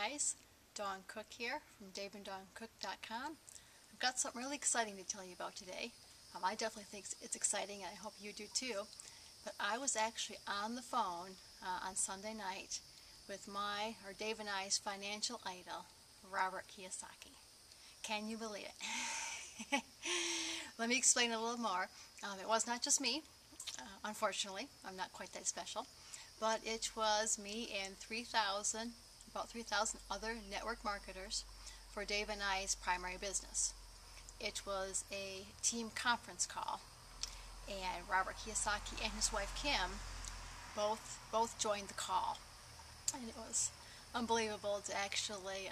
guys, Dawn Cook here from DaveandDawnCook.com. I've got something really exciting to tell you about today. I definitely think it's exciting, and I hope you do too. But I was actually on the phone on Sunday night with Dave and I's financial idol, Robert Kiyosaki. Can you believe it? Let me explain a little more. It was not just me, unfortunately. I'm not quite that special. But it was me and about 3,000 other network marketers for Dave and I's primary business. It was a team conference call, and Robert Kiyosaki and his wife Kim both joined the call, and it was unbelievable to actually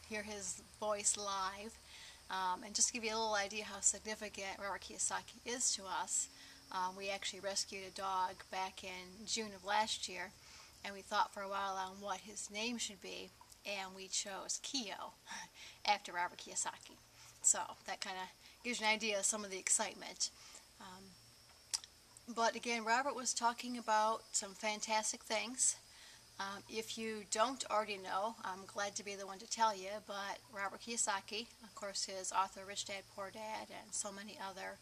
hear his voice live. And just to give you a little idea how significant Robert Kiyosaki is to us, we actually rescued a dog back in June of last year, and we thought for a while on what his name should be, and we chose Kiyo after Robert Kiyosaki. So that kind of gives you an idea of some of the excitement. But again, Robert was talking about some fantastic things. If you don't already know, I'm glad to be the one to tell you, but Robert Kiyosaki, of course, his author Rich Dad Poor Dad and so many other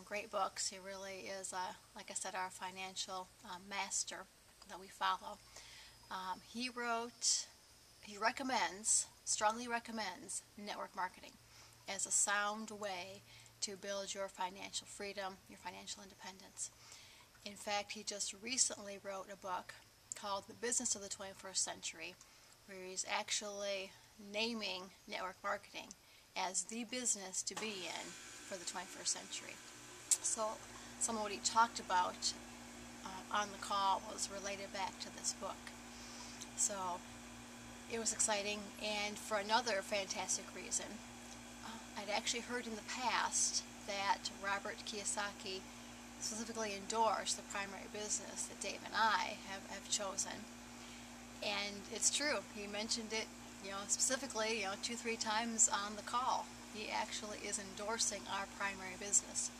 great books. He really is, like I said, our financial master that we follow. He strongly recommends network marketing as a sound way to build your financial freedom, your financial independence. In fact, he just recently wrote a book called The Business of the 21st Century, where he's actually naming network marketing as the business to be in for the 21st century. So some of what he talked about on the call was related back to this book. So it was exciting, and for another fantastic reason, I'd actually heard in the past that Robert Kiyosaki specifically endorsed the primary business that Dave and I have chosen. And it's true. He mentioned it, specifically, 2-3 times on the call. He actually is endorsing our primary business.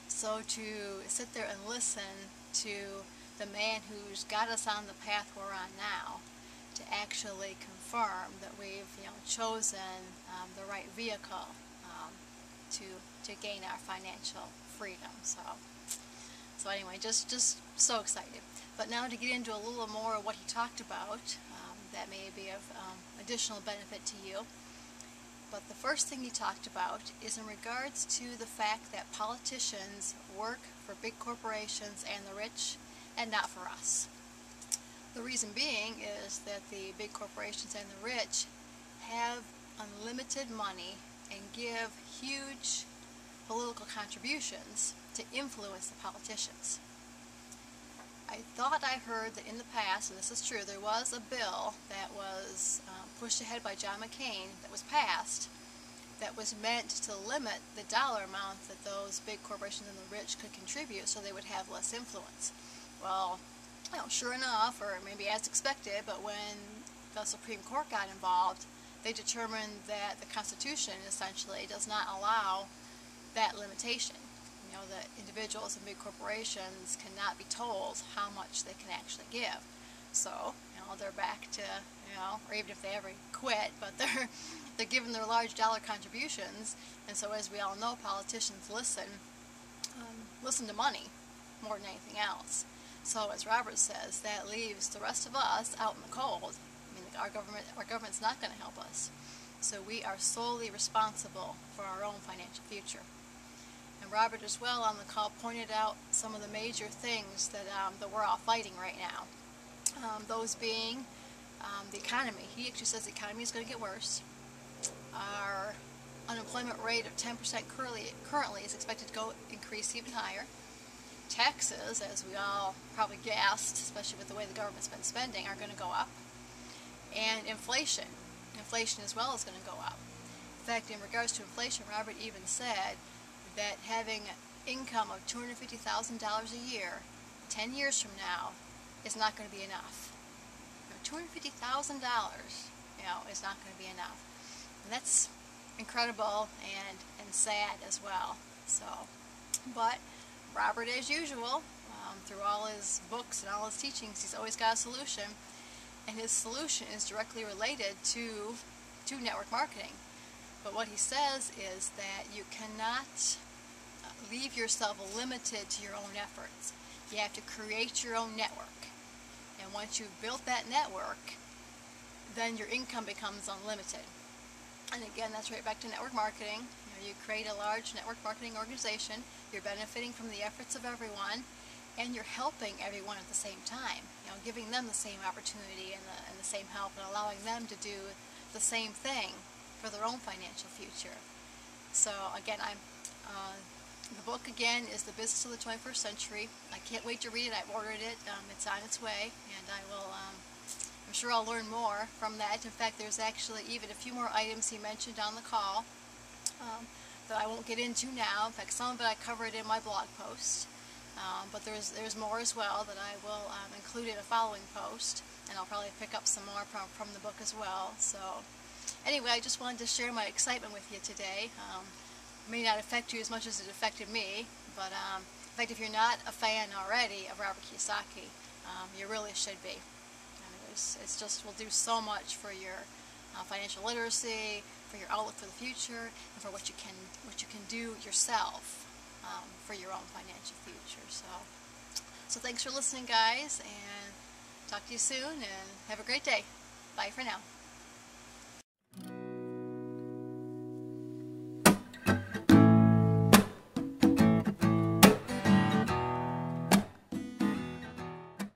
So to sit there and listen to the man who's got us on the path we're on now, to actually confirm that we've chosen the right vehicle to gain our financial freedom. So anyway, just so excited. But now to get into a little more of what he talked about that may be of additional benefit to you. But the first thing he talked about is in regards to the fact that politicians work for big corporations and the rich and not for us. The reason being is that the big corporations and the rich have unlimited money and give huge political contributions to influence the politicians. I thought I heard that in the past, and this is true, there was a bill that was pushed ahead by John McCain that was passed that was meant to limit the dollar amount that those big corporations and the rich could contribute so they would have less influence. Well, sure enough, or maybe as expected, but when the Supreme Court got involved, they determined that the Constitution essentially does not allow that limitation. That individuals and big corporations cannot be told how much they can actually give. So, they're back to, or even if they ever quit, but they're given their large dollar contributions, and so as we all know, politicians listen to money more than anything else. So as Robert says, that leaves the rest of us out in the cold. Our government's not going to help us. So we are solely responsible for our own financial future. And Robert as well on the call pointed out some of the major things that we're all fighting right now. Those being the economy. He actually says the economy is going to get worse. Our unemployment rate of 10% currently is expected to increase even higher. Taxes, as we all probably guessed, especially with the way the government's been spending, are going to go up. And inflation as well is going to go up. In fact, in regards to inflation, Robert even said that having an income of $250,000 a year 10 years from now is not going to be enough. $250,000 is not going to be enough. And that's incredible and sad as well. But Robert, as usual, through all his books and all his teachings, he's always got a solution. and his solution is directly related to network marketing. But what he says is that you cannot leave yourself limited to your own efforts. You have to create your own network. And once you've built that network, then your income becomes unlimited. And again, that's right back to network marketing. You create a large network marketing organization, you're benefiting from the efforts of everyone, and you're helping everyone at the same time. Giving them the same opportunity and the same help, and allowing them to do the same thing for their own financial future. So again, the book again is The Business of the 21st Century. I can't wait to read it. I've ordered it. It's on its way, and I'm sure I'll learn more from that. In fact, there's actually even a few more items he mentioned on the call that I won't get into now. In fact, some of it I covered in my blog post. But there's more as well that I will include in a following post, and I'll probably pick up some more from the book as well. So anyway, I just wanted to share my excitement with you today. It may not affect you as much as it affected me, but in fact, if you're not a fan already of Robert Kiyosaki, you really should be. It's just will do so much for your financial literacy, for your outlook for the future, and for what you can do yourself for your own financial future. So thanks for listening, guys, and talk to you soon, and have a great day. Bye for now.